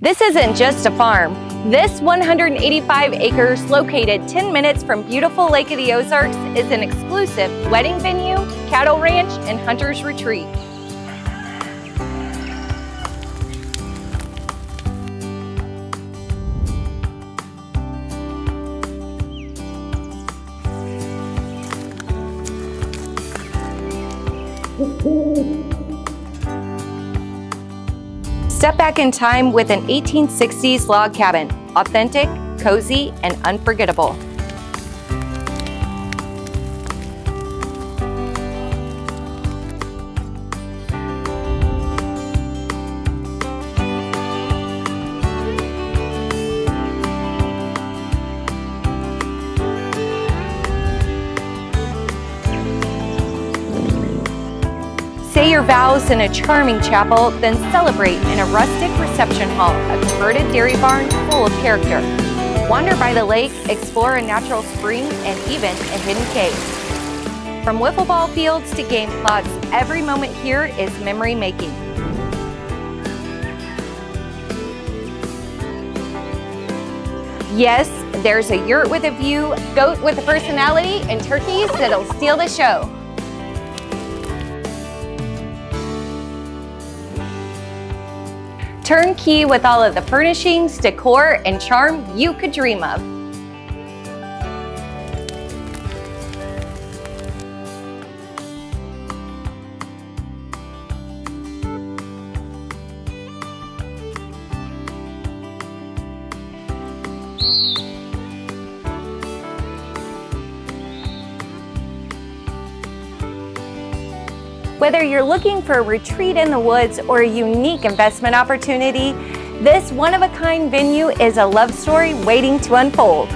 This isn't just a farm. This 185 acres located 10 minutes from beautiful Lake of the Ozarks is an exclusive wedding venue, cattle ranch, and hunter's retreat. Step back in time with an 1860s log cabin, authentic, cozy, and unforgettable. Say your vows in a charming chapel, then celebrate in a rustic reception hall, a converted dairy barn full of character. Wander by the lake, explore a natural spring, and even a hidden cave. From wiffle ball fields to game plots, every moment here is memory making. Yes, there's a yurt with a view, goat with a personality, and turkeys that'll steal the show. Turnkey with all of the furnishings, decor, and charm you could dream of. Whether you're looking for a retreat in the woods or a unique investment opportunity, this one-of-a-kind venue is a love story waiting to unfold.